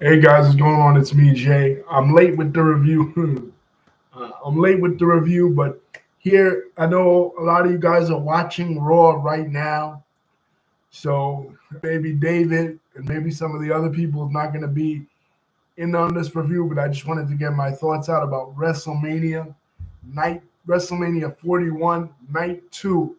Hey guys, what's going on? It's me, Jay. I'm late with the review. But here I know a lot of you guys are watching Raw right now. So maybe David and maybe some of the other people is not going to be in on this review, but I just wanted to get my thoughts out about WrestleMania 41, Night 2.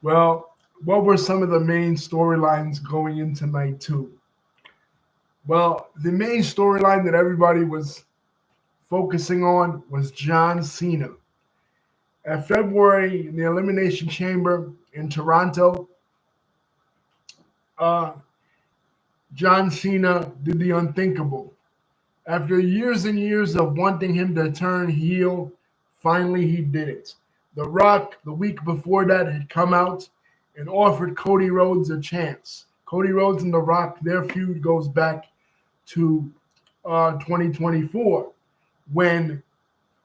Well, what were some of the main storylines going into Night 2? Well, the main storyline that everybody was focusing on was John Cena. At February, in the Elimination Chamber in Toronto, uh, John Cena did the unthinkable. After years and years of wanting him to turn heel, finally he did it. The Rock, the week before that, had come out and offered Cody Rhodes a chance. Cody Rhodes and The Rock, their feud goes back to 2024 when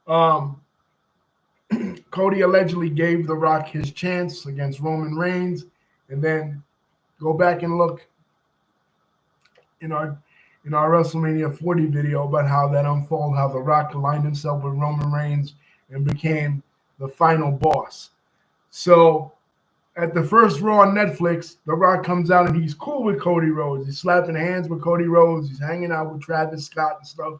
um, Cody allegedly gave The Rock his chance against Roman Reigns, and then go back and look in our WrestleMania 40 video about how that unfolded, how The Rock aligned himself with Roman Reigns and became the final boss. So at the first Raw on Netflix, The Rock comes out and he's cool with Cody Rhodes. He's slapping hands with Cody Rhodes. He's hanging out with Travis Scott and stuff.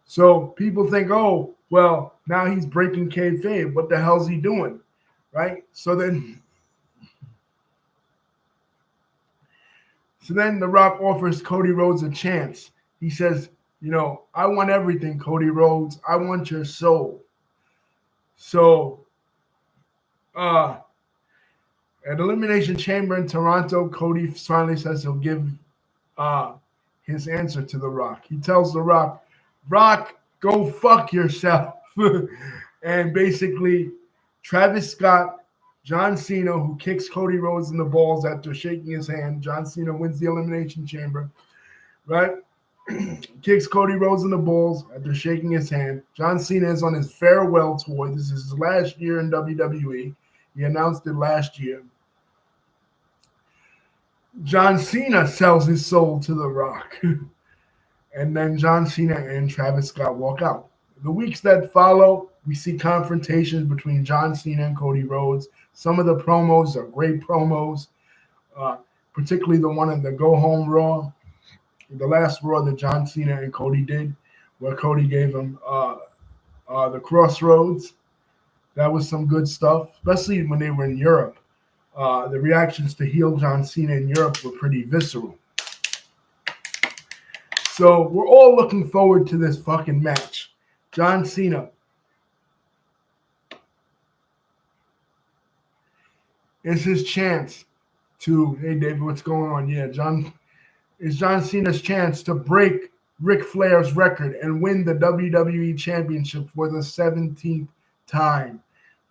So people think, oh, well, now he's breaking kayfabe. What the hell's he doing? Right? So then The Rock offers Cody Rhodes a chance. He says, I want everything, Cody Rhodes. I want your soul. So uh at Elimination Chamber in Toronto, Cody finally says he'll give uh his answer to The Rock. He tells The Rock, Rock, go fuck yourself. And basically, Travis Scott, John Cena, who kicks Cody Rhodes in the balls after shaking his hand. John Cena wins the Elimination Chamber, right? Kicks Cody Rhodes in the balls after shaking his hand. John Cena is on his farewell tour. This is his last year in WWE. He announced it last year. John Cena sells his soul to The Rock. And then John Cena and Travis Scott walk out. The weeks that follow, we see confrontations between John Cena and Cody Rhodes. Some of the promos are great promos, uh, particularly the one in the Go Home Raw, the last Raw that John Cena and Cody did, where Cody gave him the Crossroads. That was some good stuff, especially when they were in Europe. The reactions to heel John Cena in Europe were pretty visceral. So we're all looking forward to this fucking match. John Cena is his chance to, hey David, what's going on? Yeah, John Cena's chance to break Ric Flair's record and win the WWE Championship for the 17th time.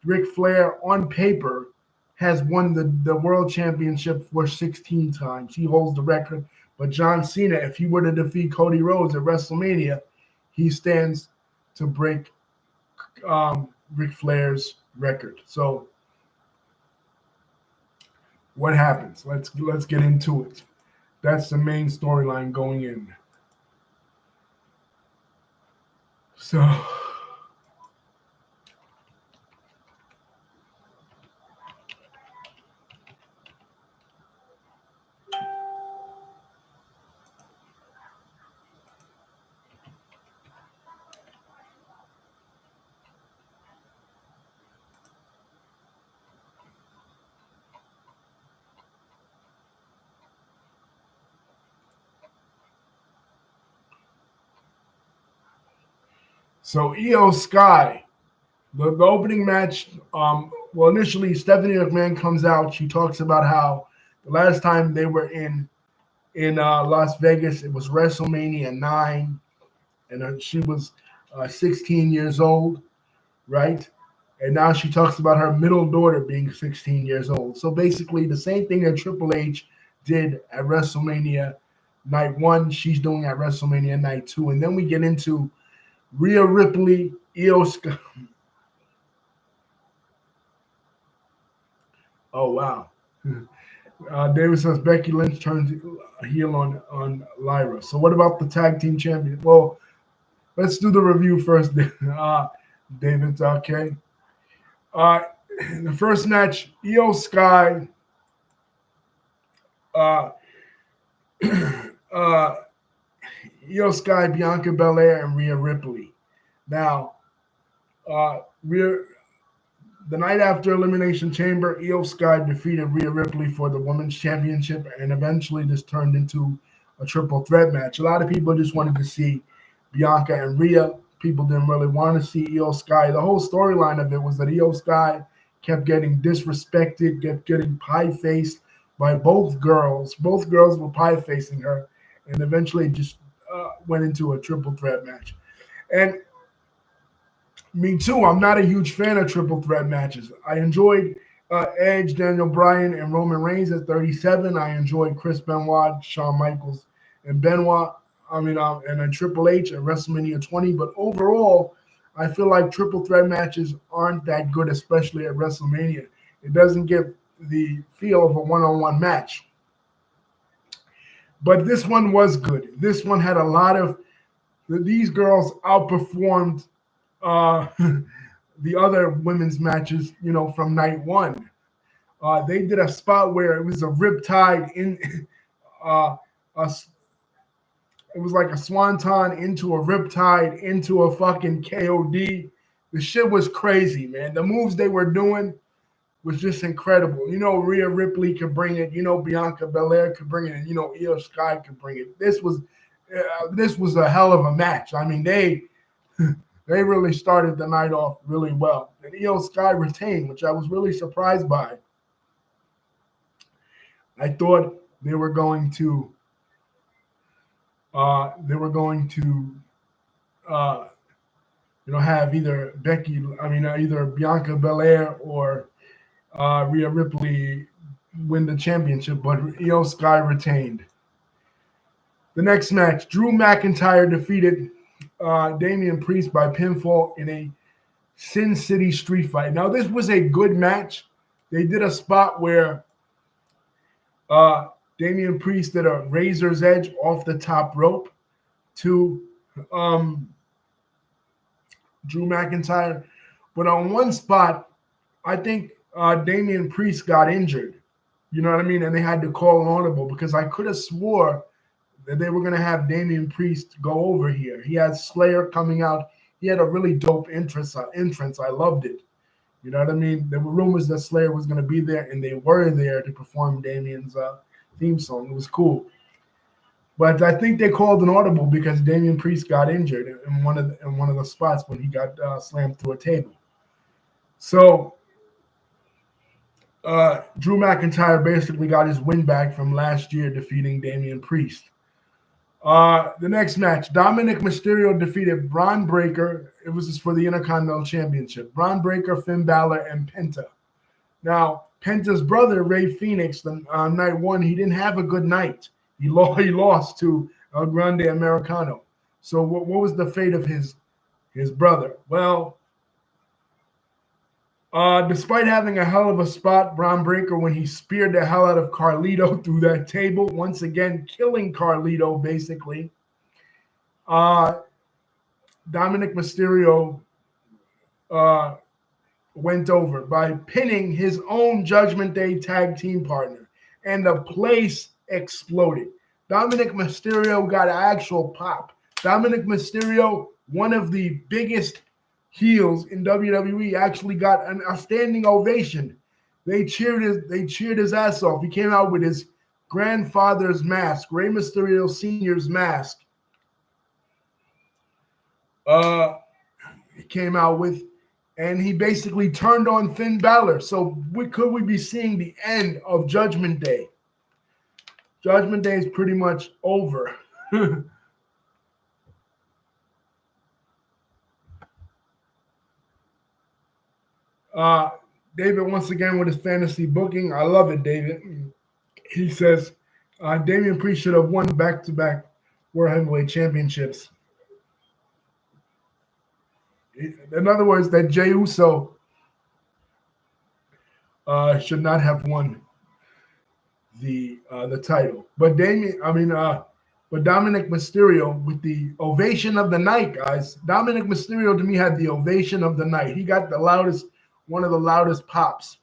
Ric Flair, on paper, has won the World Championship for 16 times. He holds the record. But John Cena, if he were to defeat Cody Rhodes at WrestleMania, he stands to break Ric Flair's record. So what happens? Let's get into it. That's the main storyline going in. So Io Sky, the opening match. Well, initially Stephanie McMahon comes out. She talks about how the last time they were in Las Vegas, it was WrestleMania 9, and she was 16 years old, right? And now she talks about her middle daughter being 16 years old. So basically, the same thing that Triple H did at WrestleMania Night 1, she's doing at WrestleMania Night 2. And then we get into Rhea Ripley, Io Sky. Oh, wow. David says Becky Lynch turns heel on Lyra. So what about the tag team champion? Well, let's do the review first. David, okay. Uh, the first match, Io Sky, uh, uh, Io Sky, Bianca Belair, and Rhea Ripley. Now, Rhea, the night after Elimination Chamber, Io Sky defeated Rhea Ripley for the Women's Championship, and eventually this turned into a triple threat match. A lot of people just wanted to see Bianca and Rhea. People didn't really want to see Io Sky. The whole storyline of it was that Io Sky kept getting disrespected, kept getting pie faced by both girls. Both girls were pie facing her, and eventually just went into a triple threat match. And me too. I'm not a huge fan of triple threat matches. I enjoyed Edge, Daniel Bryan, and Roman Reigns at 37. I enjoyed Chris Benoit, Shawn Michaels, and Benoit. And then Triple H at WrestleMania 20. But overall, I feel like triple threat matches aren't that good, especially at WrestleMania. It doesn't give the feel of a one-on-one match. But this one was good. This one had a lot of these girls outperformed uh, the other women's matches, from night one. They did a spot where it was a riptide in, a, it was like a swanton into a riptide into a fucking KOD. The shit was crazy, man. The moves they were doing was just incredible. Rhea Ripley could bring it. Bianca Belair could bring it, and Io Sky could bring it. This was a hell of a match. I mean, they they really started the night off really well. And Io Sky retained, which I was really surprised by. I thought they were going to uh, have either Bianca Belair or Rhea Ripley win the championship, but Io Sky retained. The next match, Drew McIntyre defeated Damian Priest by pinfall in a Sin City street fight. Now, this was a good match. They did a spot where Damian Priest did a razor's edge off the top rope to Drew McIntyre. But on one spot, I think Damian Priest got injured. You know what I mean? And they had to call an audible because I could have swore that they were going to have Damian Priest go over here. He had Slayer coming out. He had a really dope entrance. I loved it. You know what I mean? There were rumors that Slayer was going to be there, and they were there to perform Damian's theme song. It was cool. But I think they called an audible because Damian Priest got injured in one of the spots when he got slammed through a table. So Drew McIntyre basically got his win back from last year defeating Damian Priest. The next match, Dominic Mysterio defeated Braun Breaker. It was for the Intercontinental Championship. Braun Breaker, Finn Balor, and Penta. Now, Penta's brother, Rey Fenix, night one, he didn't have a good night. He lost to El Grande Americano. So what was the fate of his brother? Well, despite having a hell of a spot, Braun Breaker, when he speared the hell out of Carlito through that table, once again killing Carlito, basically, Dominic Mysterio went over by pinning his own Judgment Day tag team partner, and the place exploded. Dominic Mysterio got an actual pop. Dominic Mysterio, one of the biggest heels in WWE, actually got a standing ovation. They cheered his ass off. He came out with his grandfather's mask, Rey Mysterio Sr.'s mask. He came out with, and he basically turned on Finn Balor. So could we be seeing the end of Judgment Day? Judgment Day is pretty much over. David, once again, with his fantasy booking. I love it, David. He says Damian Priest should have won back-to-back World Heavyweight Championships. In other words, that Jey Uso should not have won the title. But Dominic Mysterio with the ovation of the night, guys. Dominic Mysterio to me had the ovation of the night. He got one of the loudest pops.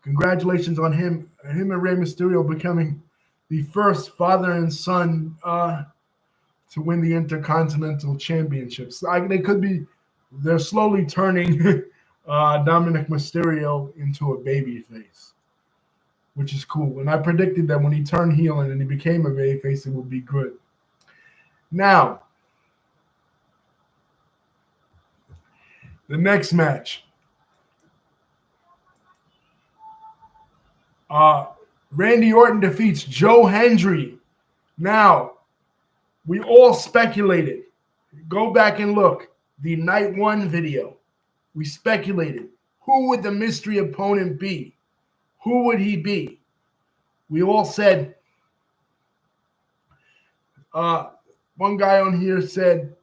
Congratulations on him and Rey Mysterio becoming the first father and son to win the Intercontinental Championships. They're slowly turning Dominic Mysterio into a babyface, which is cool. And I predicted that when he turned heel and then he became a babyface, it would be good. Now, the next match. Randy Orton defeats Joe Hendry. Now, we all speculated. Go back and look. The night one video. We speculated. Who would the mystery opponent be? Who would he be? We all said, one guy on here said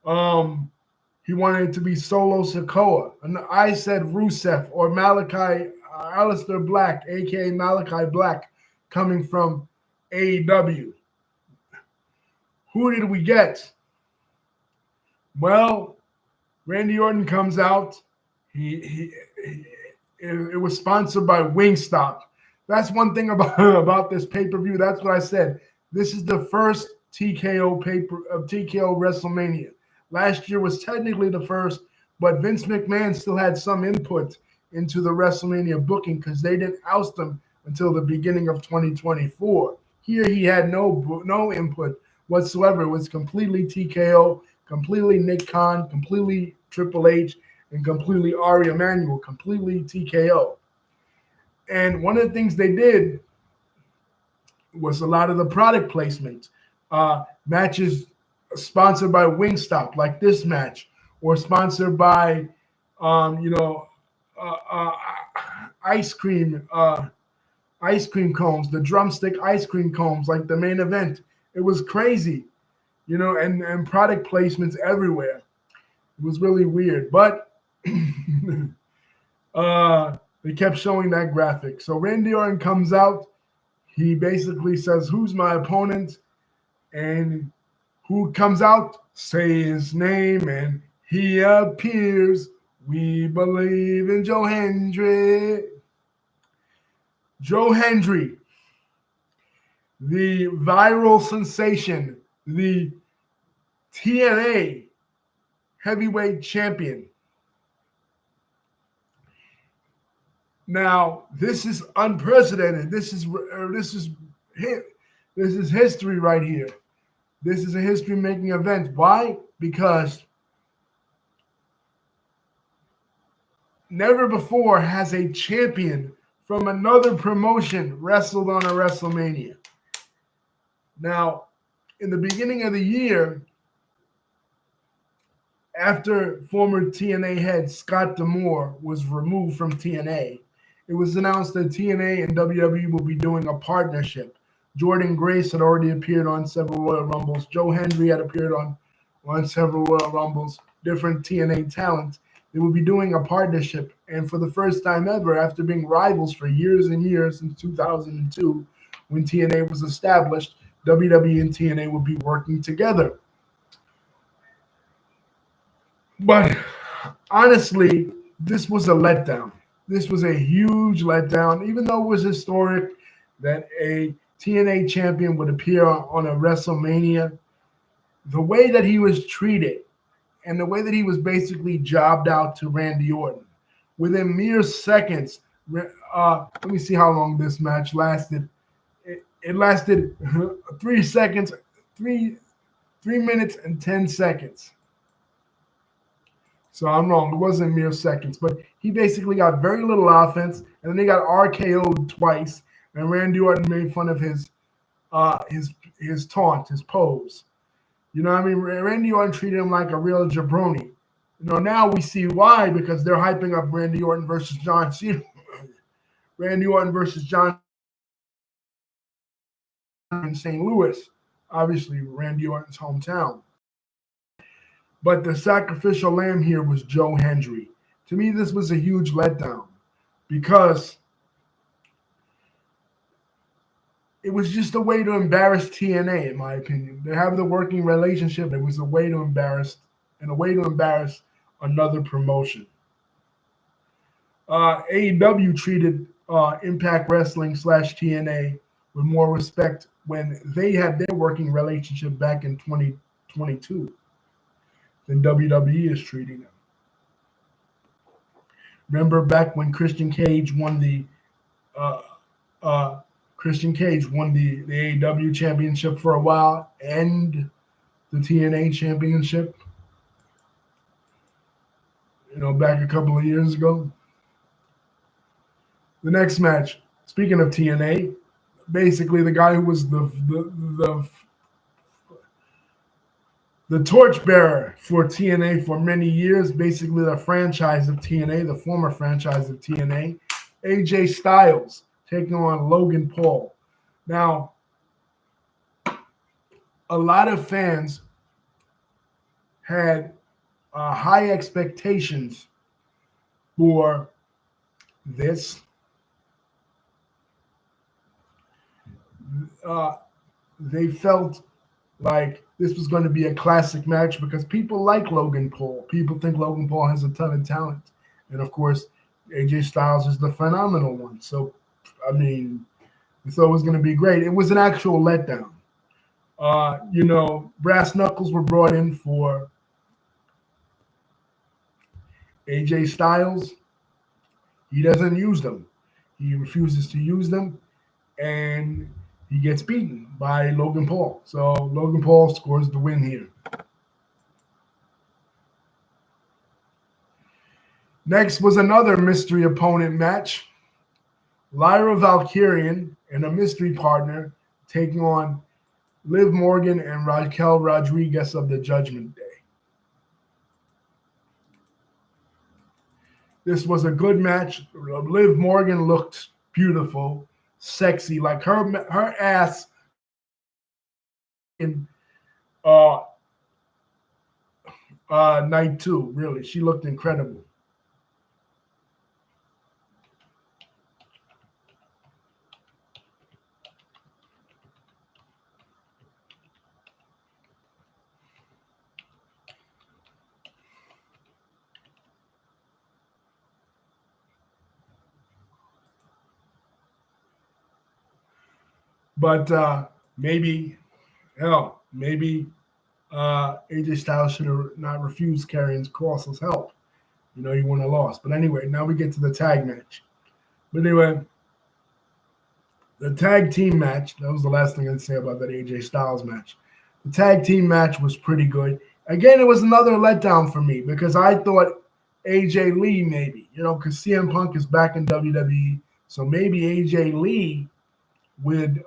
he wanted it to be Solo Sikoa. And I said Rusev or Aleister Black, a.k.a. Malachi Black, coming from AEW. Who did we get? Well, Randy Orton comes out. It was sponsored by Wingstop. That's one thing about this pay-per-view. That's what I said. This is the first TKO WrestleMania. Last year was technically the first, but Vince McMahon still had some input into the WrestleMania booking because they didn't oust him until the beginning of 2024. Here he had no input whatsoever. It was completely TKO, completely Nick Khan, completely Triple H, and completely Ari Emanuel, completely TKO. And one of the things they did was a lot of the product placement. Matches sponsored by Wingstop, like this match, or sponsored by, ice cream cones, the drumstick ice cream cones, like the main event. It was crazy, and product placements everywhere. It was really weird, but they kept showing that graphic. So Randy Orton comes out. He basically says, "Who's my opponent?" And who comes out? Say his name, and he appears. We believe in Joe Hendry. Joe Hendry, the viral sensation, the TNA heavyweight champion. Now, this is unprecedented. This is history right here. This is a history-making event. Why? Because never before has a champion from another promotion wrestled on a WrestleMania. Now, in the beginning of the year, after former TNA head Scott D'Amore was removed from TNA, it was announced that TNA and WWE will be doing a partnership. Jordan Grace had already appeared on several Royal Rumbles. Joe Hendry had appeared on several Royal Rumbles, different TNA talent. They will be doing a partnership. And for the first time ever, after being rivals for years and years since 2002, when TNA was established, WWE and TNA will be working together. But honestly, this was a letdown. This was a huge letdown, even though it was historic that a TNA champion would appear on a WrestleMania. The way that he was treated and the way that he was basically jobbed out to Randy Orton within mere seconds. Let me see how long this match lasted. It lasted 3 seconds, 3 minutes and 10 seconds. So I'm wrong. It wasn't mere seconds, but he basically got very little offense, and then he got RKO'd twice, and Randy Orton made fun of his taunt, his pose. You know what I mean? Randy Orton treated him like a real jabroni. Now we see why, because they're hyping up Randy Orton versus John Cena. Randy Orton versus John in St. Louis, obviously Randy Orton's hometown. But the sacrificial lamb here was Joe Hendry. To me, this was a huge letdown because it was just a way to embarrass TNA, in my opinion. They have the working relationship. It was a way to embarrass, and a way to embarrass another promotion. AEW treated Impact Wrestling slash TNA with more respect when they had their working relationship back in 2022 than WWE is treating them. Remember back when Christian Cage won the uh, AEW championship for a while and the TNA championship, back a couple of years ago. The next match, speaking of TNA, basically the guy who was the torchbearer for TNA for many years, basically the franchise of TNA, the former franchise of TNA, AJ Styles taking on Logan Paul. Now, a lot of fans had high expectations for this. They felt like this was going to be a classic match because people like Logan Paul. People think Logan Paul has a ton of talent. And of course, AJ Styles is the phenomenal one. So, I mean, we thought it was going to be great. It was an actual letdown. Brass knuckles were brought in for AJ Styles. He doesn't use them. He refuses to use them, and he gets beaten by Logan Paul. So Logan Paul scores the win here. Next was another mystery opponent match. Lyra Valkyrian and a mystery partner taking on Liv Morgan and Raquel Rodriguez of the Judgment Day. This was a good match. Liv Morgan looked beautiful, sexy, like her ass in night 2. Really, she looked incredible. But maybe AJ Styles should have not refused Karrion Kross's help. He wouldn't have lost. But anyway, now we get to the tag match. But anyway, the tag team match, that was the last thing I'd say about that AJ Styles match. The tag team match was pretty good. Again, it was another letdown for me because I thought AJ Lee maybe, because CM Punk is back in WWE. So maybe AJ Lee would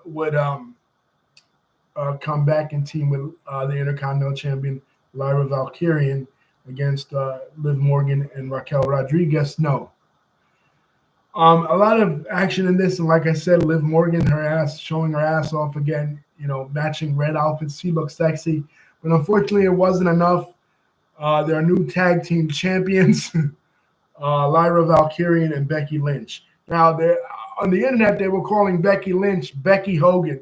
come back and team with the Intercontinental Champion Lyra Valkyrian against Liv Morgan and Raquel Rodriguez. No. A lot of action in this, and like I said, Liv Morgan, showing her ass off again, matching red outfits. She looks sexy, but unfortunately it wasn't enough. There are new tag team champions, Lyra Valkyrian and Becky Lynch. Now, on the internet, they were calling Becky Lynch Becky Hogan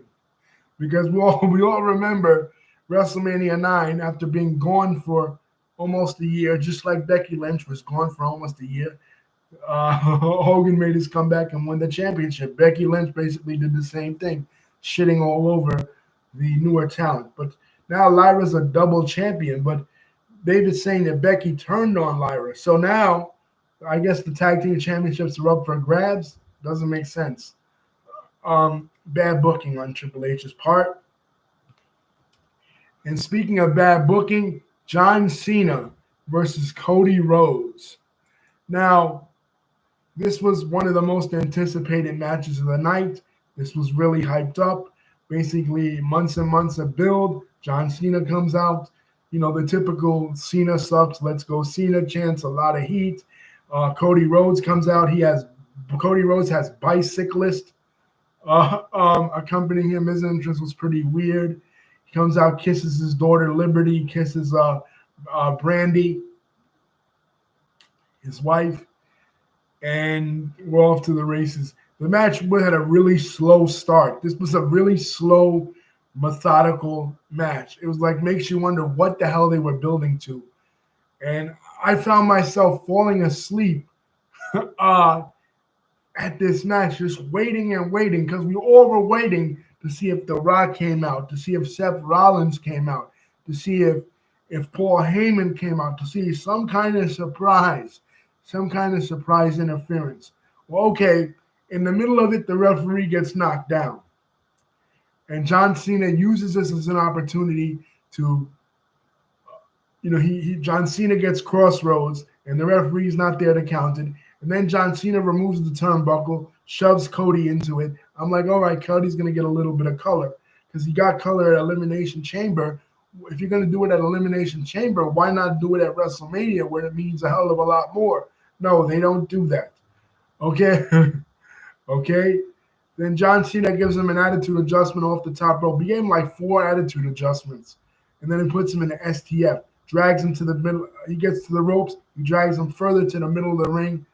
because we all remember WrestleMania 9 after being gone for almost a year, just like Becky Lynch was gone for almost a year. Hogan made his comeback and won the championship. Becky Lynch basically did the same thing, shitting all over the newer talent. But now Lyra's a double champion, but David's saying that Becky turned on Lyra. So now I guess the tag team championships are up for grabs. Doesn't make sense. Bad booking on Triple H's part. And speaking of bad booking, John Cena versus Cody Rhodes. Now, this was one of the most anticipated matches of the night. This was really hyped up. Basically, months and months of build. John Cena comes out. The typical Cena sucks, let's go Cena chants, a lot of heat. Cody Rhodes comes out. Cody Rhodes has Bicyclist accompanying him. His entrance was pretty weird. He comes out, kisses his daughter Liberty, kisses Brandy, his wife, and we're off to the races. The match had a really slow start. This was a really slow, methodical match. It was like makes you wonder what the hell they were building to. And I found myself falling asleep uh, at this match, just waiting and waiting because we all were waiting to see if The Rock came out, to see if Seth Rollins came out, to see if Paul Heyman came out, to see some kind of surprise interference. Well, okay, in the middle of it, the referee gets knocked down, and John Cena uses this as an opportunity to, he John Cena gets crossroads, and the referee's not there to count it. And then John Cena removes the turnbuckle, shoves Cody into it. I'm like, all right, Cody's going to get a little bit of color because he got color at Elimination Chamber. If you're going to do it at Elimination Chamber, why not do it at WrestleMania where it means a hell of a lot more? No, they don't do that. Okay? Okay? Then John Cena gives him an attitude adjustment off the top rope. He gave him like 4 attitude adjustments. And then he puts him in the STF, drags him to the middle. He gets to the ropes. He drags him further to the middle of the ring,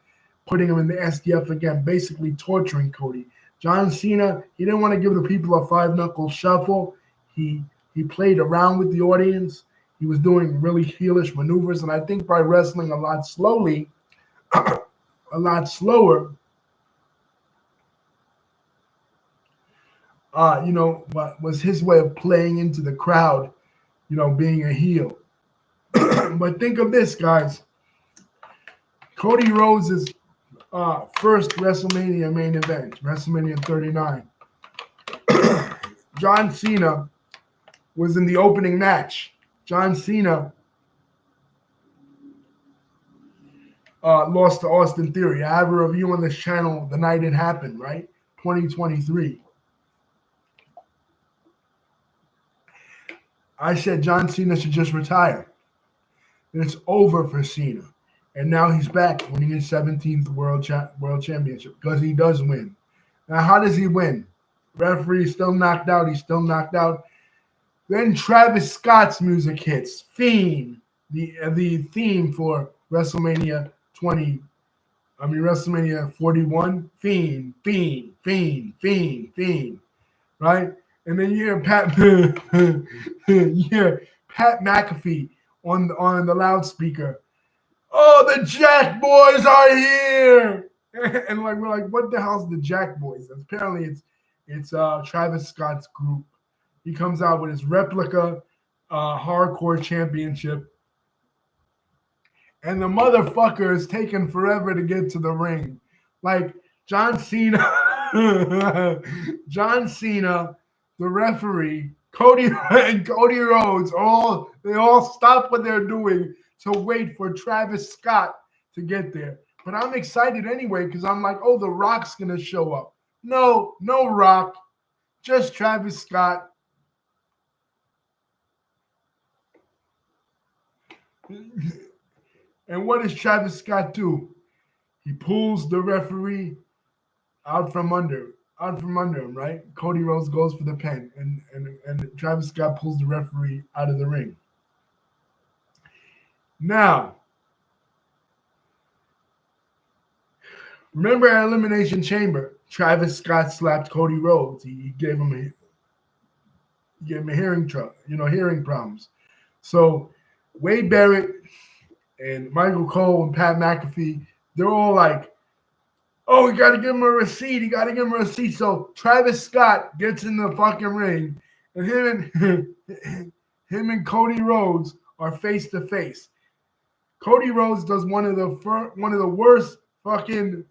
putting him in the STF again, basically torturing Cody. John Cena, he didn't want to give the people a 5-knuckle shuffle. He played around with the audience. He was doing really heelish maneuvers, and I think by wrestling a lot slowly, a lot slower, was his way of playing into the crowd, being a heel. But think of this, guys. Cody Rhodes' first WrestleMania main event, WrestleMania 39. John Cena was in the opening match. John Cena lost to Austin Theory. I have a review on this channel the night it happened, right? 2023. I said John Cena should just retire. And it's over for Cena. And now he's back winning his 17th world championship because he does win. Now, how does he win? Referee's still knocked out. He's still knocked out. Then Travis Scott's music hits. Fiend, the theme for WrestleMania 41. Fiend, Fiend, Fiend, Fiend, Fiend. Right? And then you hear Pat McAfee on the loudspeaker. Oh, the Jack Boys are here. And we're like, what the hell's the Jack Boys? Apparently it's Travis Scott's group. He comes out with his replica hardcore championship. And the motherfucker is taking forever to get to the ring. Like John Cena, the referee, Cody and Cody Rhodes, they all stop what they're doing to wait for Travis Scott to get there. But I'm excited anyway because I'm like, oh, The Rock's going to show up. No Rock, just Travis Scott. And what does Travis Scott do? He pulls the referee out from under him, right? Cody Rhodes goes for the pin, and Travis Scott pulls the referee out of the ring. Now, remember at Elimination Chamber, Travis Scott slapped Cody Rhodes. He gave him a hearing problems. So Wade Barrett and Michael Cole and Pat McAfee, they're all like, oh, we got to give him a receipt. You got to give him a receipt. So Travis Scott gets in the fucking ring, and him and Cody Rhodes are face to face. Cody Rhodes does one of the worst fucking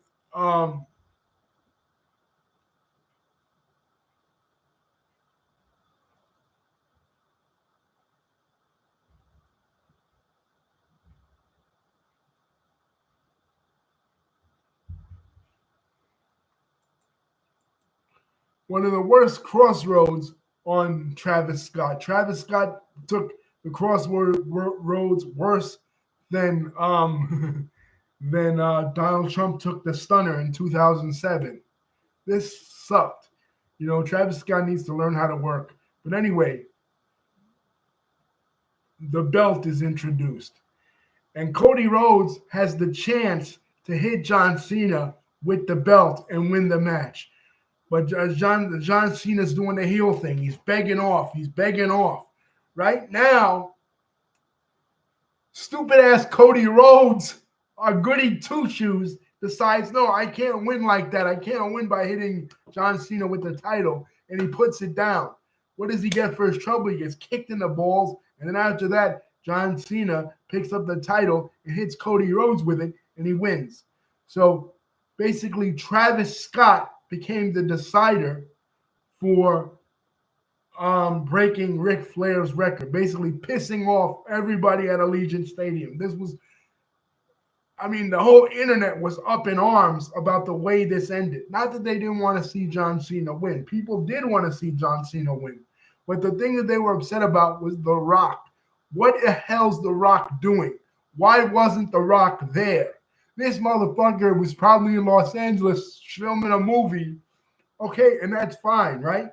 crossroads on Travis Scott. Travis Scott took the crossroads worse than Donald Trump took the stunner in 2007. This sucked. Travis Scott needs to learn how to work. But anyway, the belt is introduced. And Cody Rhodes has the chance to hit John Cena with the belt and win the match. But John Cena's doing the heel thing. He's begging off. He's begging off. Right now, stupid ass Cody Rhodes, a goody two shoes, decides, no, I can't win like that. I can't win by hitting John Cena with the title. And he puts it down. What does he get for his trouble? He gets kicked in the balls. And then after that, John Cena picks up the title and hits Cody Rhodes with it, and he wins. So basically, Travis Scott became the decider for breaking Ric Flair's record, basically pissing off everybody at Allegiant Stadium. This was, I mean, the whole internet was up in arms about the way this ended. Not that they didn't want to see John Cena win. People did want to see John Cena win. But the thing that they were upset about was The Rock. What the hell's The Rock doing? Why wasn't The Rock there? This motherfucker was probably in Los Angeles filming a movie. Okay, and that's fine, right?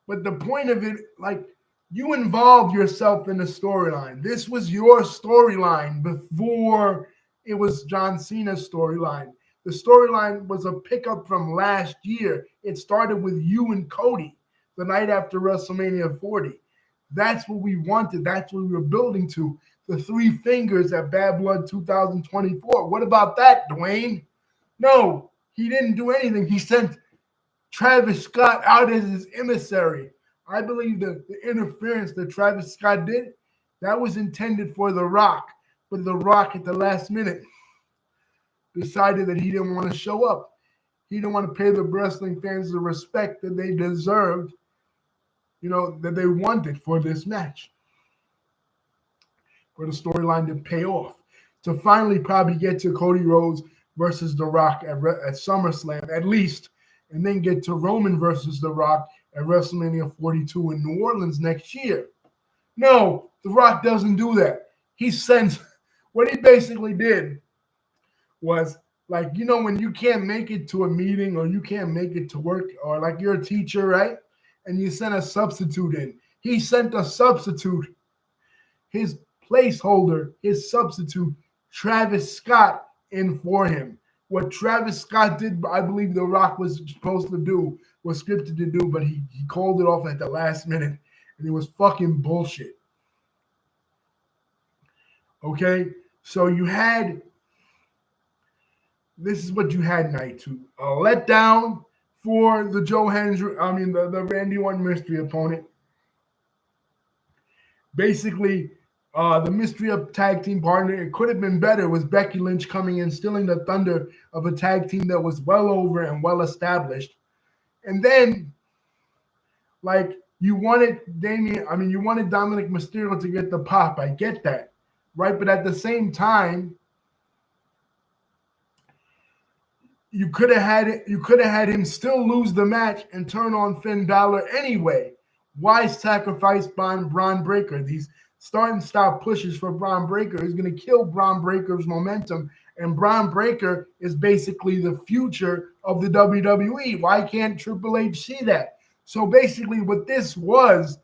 But the point of it, like, you involved yourself in the storyline. This was your storyline before it was John Cena's storyline. The storyline was a pickup from last year. It started with you and Cody the night after WrestleMania 40. That's what we wanted. That's what we were building to. The three fingers at Bad Blood 2024. What about that, Dwayne? No, he didn't do anything. He sent Travis Scott out as his emissary. I believe that the interference that Travis Scott did, that was intended for The Rock. But The Rock at the last minute decided that he didn't want to show up. He didn't want to pay the wrestling fans the respect that they deserved, that they wanted for this match. For the storyline to pay off. To finally probably get to Cody Rhodes versus The Rock at SummerSlam, at least, and then get to Roman versus The Rock at WrestleMania 42 in New Orleans next year. No, The Rock doesn't do that. He sends, what he basically did was, like, when you can't make it to a meeting or you can't make it to work, or like you're a teacher, right? And you send a substitute in. He sent a substitute, his placeholder, his substitute, Travis Scott, in for him. What Travis Scott did, I believe The Rock was supposed to do, was scripted to do, but he called it off at the last minute, and it was fucking bullshit. Okay? So this is what you had night two. A letdown for the the Randy Orton mystery opponent. Basically, the mystery of tag team partner, it could have been better, was Becky Lynch coming in, stealing the thunder of a tag team that was well over and well established. And then, like, you wanted Dominic Mysterio to get the pop. I get that, right? But at the same time, you could have had him still lose the match and turn on Finn Balor anyway. Why sacrifice Braun Breaker? These start and stop pushes for Braun Breaker is going to kill Braun Breaker's momentum, and Braun Breaker is basically the future of the WWE. Why can't Triple H see that? So basically what this was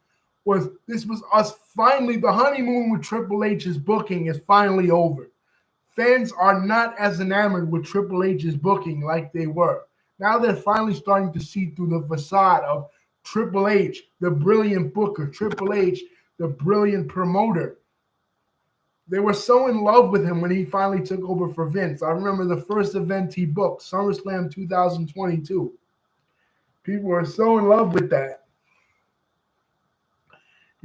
us finally, the honeymoon with Triple H's booking is finally over. Fans are not as enamored with Triple H's booking like they were. Now they're finally starting to see through the facade of Triple H, the brilliant booker, Triple H, the brilliant promoter. They were so in love with him when he finally took over for Vince. I remember the first event he booked, SummerSlam 2022. People were so in love with that.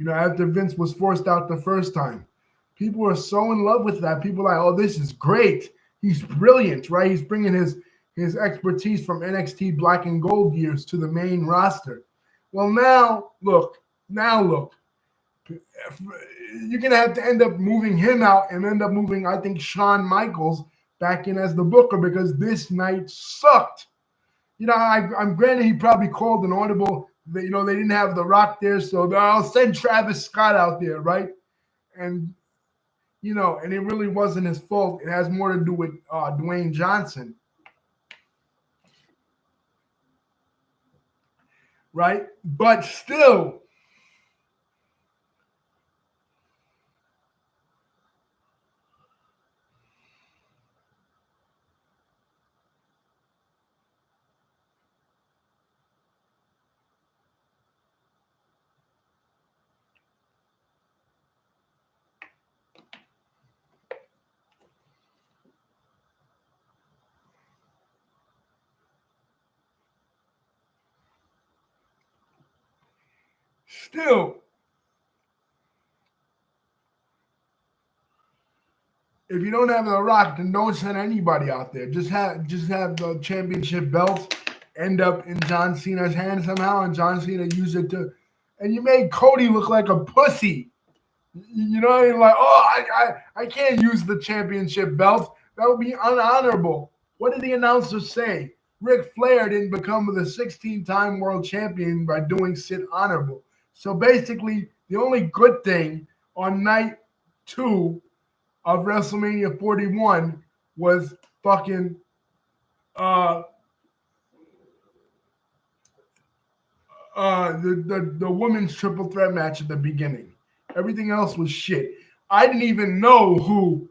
After Vince was forced out the first time. People were so in love with that. People were like, oh, this is great. He's brilliant, right? He's bringing his expertise from NXT Black and Gold years to the main roster. Well, now look. You're going to have to end up moving him out and end up moving, I think, Shawn Michaels back in as the booker, because this night sucked. I'm granted he probably called an audible. They didn't have The Rock there, so I'll send Travis Scott out there, right? And and it really wasn't his fault. It has more to do with Dwayne Johnson, right? But still, Still, if you don't have The Rock, then don't send anybody out there. Just have the championship belt end up in John Cena's hand somehow, and John Cena use it to. And you made Cody look like a pussy. You know what I mean? Like, oh, I can't use the championship belt. That would be unhonorable. What did the announcer say? Ric Flair didn't become the 16-time world champion by doing shit honorable. So basically, the only good thing on night 2 of WrestleMania 41 was fucking uh the women's triple threat match at the beginning. Everything else was shit. I didn't even know who.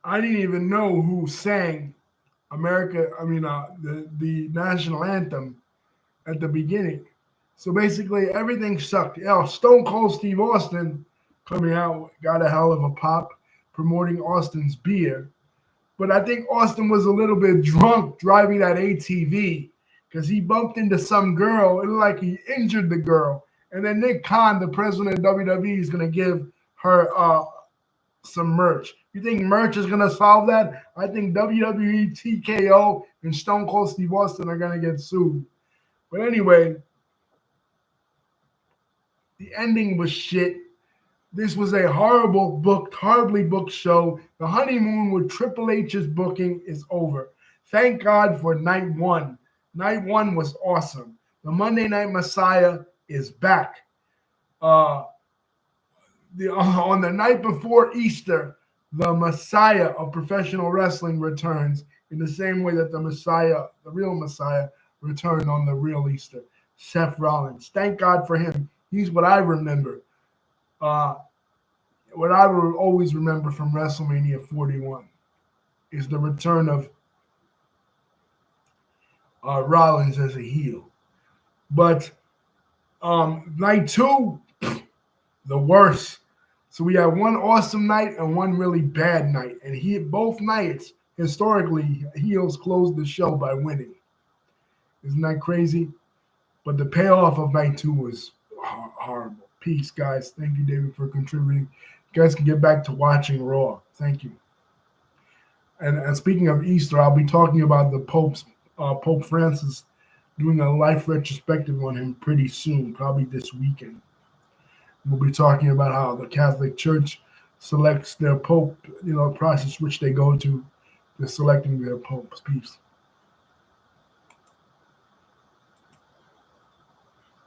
I didn't even know who sang the national anthem at the beginning. So basically, everything sucked. Yeah, Stone Cold Steve Austin coming out got a hell of a pop promoting Austin's beer. But I think Austin was a little bit drunk driving that ATV because he bumped into some girl. It looked like he injured the girl. And then Nick Khan, the president of WWE, is going to give her some merch. You think merch is going to solve that? I think WWE, TKO, and Stone Cold Steve Austin are going to get sued. But anyway, the ending was shit. This was a horribly booked show. The honeymoon with Triple H's booking is over. Thank God for night 1. Night 1 was awesome. The Monday Night Messiah is back. On the night before Easter, the Messiah of professional wrestling returns in the same way that the real Messiah, returned on the real Easter. Seth Rollins. Thank God for him. He's what I remember. What I will always remember from WrestleMania 41 is the return of Rollins as a heel. But night 2, the worst. So we had one awesome night and one really bad night. And both nights, historically, heels closed the show by winning. Isn't that crazy? But the payoff of night 2 was horrible. Peace, guys. Thank you, David, for contributing. You guys can get back to watching Raw. Thank you. And speaking of Easter, I'll be talking about the Pope Francis doing a life retrospective on him pretty soon, probably this weekend. We'll be talking about how the Catholic Church selects their Pope, process which they go to selecting their Popes. Peace.